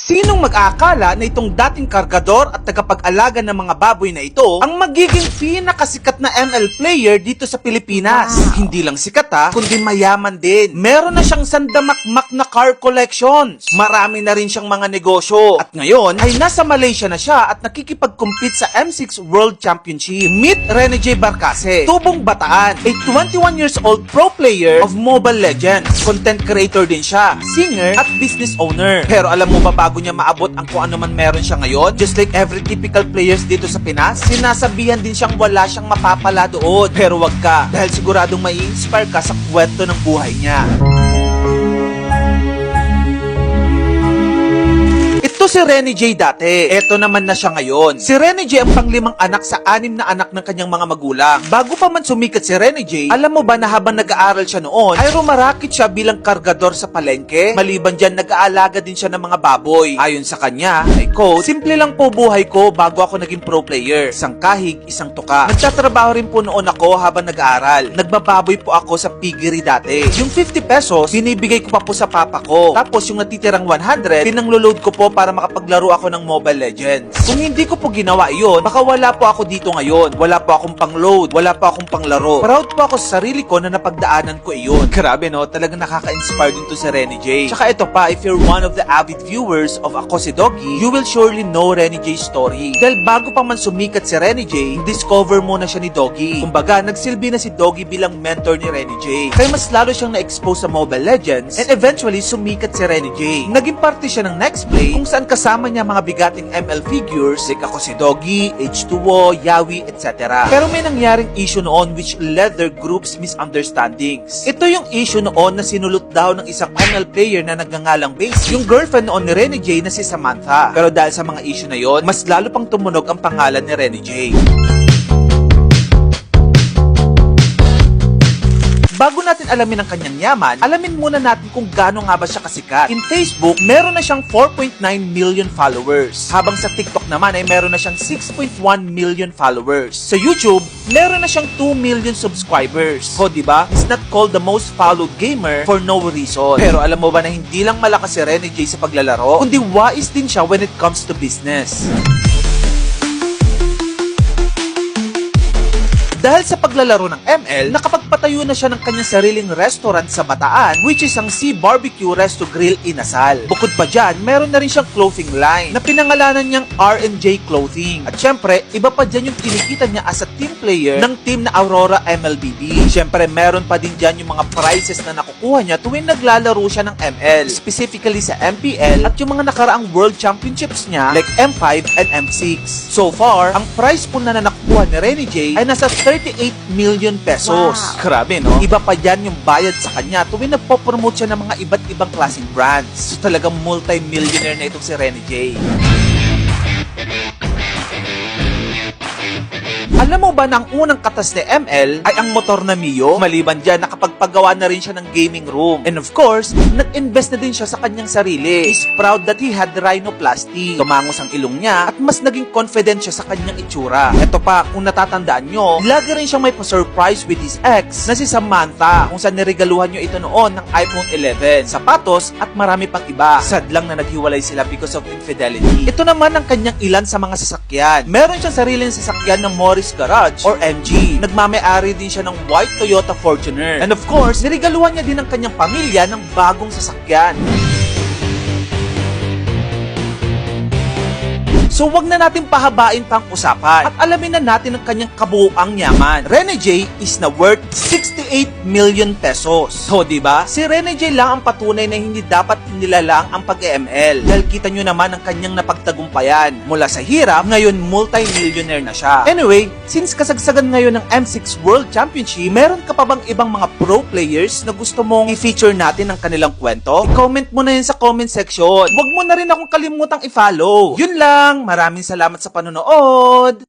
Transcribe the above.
Sinong mag-aakala na itong dating kargador at tagapag-alaga ng mga baboy na ito ang magiging pinakasikat na ML player dito sa Pilipinas? Wow. Hindi lang sikat kundi mayaman din. Meron na siyang sandamakmak na car collections. Marami na rin siyang mga negosyo. At ngayon ay nasa Malaysia na siya at nakikipag-compete sa M6 World Championship. Meet Rene J. Barcase, tubong Bataan, a 21 years old pro player of Mobile Legends. Content creator din siya, singer at business owner. Pero alam mo ba, bago niya maabot ang kung ano man meron siya ngayon, just like every typical players dito sa Pinas, sinasabihan din siyang wala siyang mapapala doon. Pero wag ka, dahil siguradong may inspire ka sa kwento ng buhay niya. Ito si Rene J dati. Eto naman na siya ngayon. Si Rene J ang panglimang anak sa 6 na anak ng kanyang mga magulang. Bago pa man sumikat si Rene J, alam mo ba na habang nag-aaral siya noon, ay rumarakit siya bilang kargador sa palengke? Maliban dyan, nag-aalaga din siya ng mga baboy. Ayon sa kanya, ay quote, "Simple lang po buhay ko bago ako naging pro player. Isang kahig, isang tuka. Nagtatrabaho rin po noon ako habang nag-aaral. Nagbababoy po ako sa piggery dati. Yung 50 pesos, binibigay ko pa po sa papa ko. Tapos yung natitirang 100, pinanglo-load ko po para makapaglaro ako ng Mobile Legends. Kung hindi ko po ginawa iyon, baka wala po ako dito ngayon. Wala po akong pang-load, wala po akong panglaro. Proud po ako sa sarili ko na napagdaanan ko iyon." Grabe no, talagang nakaka-inspire din to si Rene J. Tsaka ito pa, if you're one of the avid viewers of Ako Si Doggy, you will surely know Rene J's story. Dahil bago pa man sumikat si Rene J, discover muna siya ni Doggy. Kumbaga, nagsilbi na si Doggy bilang mentor ni Rene J. Kaya mas lalo siyang na-expose sa Mobile Legends and eventually sumikat si Rene J. Naging parte siya ng Next Play kung saan kasama niya mga bigating ML figures like Ako Si Doggy, H2O, Yawi, etc. Pero may nangyaring issue noon which led their group's misunderstandings. Ito yung issue noon na sinulot daw ng isang ML player na nagngangalang Base, yung girlfriend noon ni Rene J na si Samantha. Pero dahil sa mga issue na yon, mas lalo pang tumunog ang pangalan ni Rene J. Bago natin alamin ang kanyang yaman, alamin muna natin kung gaano nga ba siya kasikat. In Facebook, meron na siyang 4.9 million followers. Habang sa TikTok naman ay meron na siyang 6.1 million followers. Sa YouTube, meron na siyang 2 million subscribers. O diba? He's not called the most followed gamer for no reason. Pero alam mo ba na hindi lang malakas si Rene J sa paglalaro, kundi wais din siya when it comes to business. Dahil sa paglalaro ng ML, nakapagpatayo na siya ng kanyang sariling restaurant sa Bataan, which is ang Sea Barbecue Resto Grill Inasal. Bukod pa dyan, meron na rin siyang clothing line na pinangalanan niyang R&J Clothing. At syempre, iba pa dyan yung kinikita niya as a team player ng team na Aurora MLBB. Syempre, meron pa din dyan yung mga prizes na nakukuha niya tuwing naglalaro siya ng ML, specifically sa MPL at yung mga nakaraang World Championships niya like M5 and M6. So far, ang prize pool na nakukuha ni Rene J ay nasa 38 million pesos. Wow. Grabe, no? Iba pa dyan yung bayad sa kanya tuwing nagpo-promote siya ng mga iba't ibang klaseng brands. So talagang multi-millionaire na itong si Rene J. Alam mo ba na ang unang katas ni ML ay ang motor na Mio? Maliban dyan, nakapagpagawa na rin siya ng gaming room. And of course, nag-invest na din siya sa kanyang sarili. He's proud that he had rhinoplasty. Tumangos ang ilong niya at mas naging confident siya sa kanyang itsura. Ito pa, kung natatandaan nyo, lagi rin siyang may pa-surprise with his ex na si Samantha, kung saan niregaluhan nyo ito noon ng iPhone 11, sapatos at marami pang iba. Sad lang na naghiwalay sila because of infidelity. Ito naman ang kanyang ilan sa mga sasakyan. Meron siyang sariling sasakyan ng Morris Garage or MG. Nagmamay-ari din siya ng white Toyota Fortuner. And of course, niregaluhan niya din ang kanyang pamilya ng bagong sasakyan. So wag na natin pahabain pang usapan at alamin na natin ang kanyang kabuuang yaman. Rene J is na worth 68 million pesos. So diba? Si Rene J lang ang patunay na hindi dapat nilalang ang pag-ML. Dahil kita nyo naman ang kanyang napagtagumpayan. Mula sa hirap, ngayon multi-millionaire na siya. Anyway, since kasagsagan ngayon ng M6 World Championship, meron ka pa bang ibang mga pro players na gusto mong i-feature natin ang kanilang kwento? I-comment mo na yun sa comment section. Wag mo na rin akong kalimutang i-follow. Yun lang. Maraming salamat sa panonood!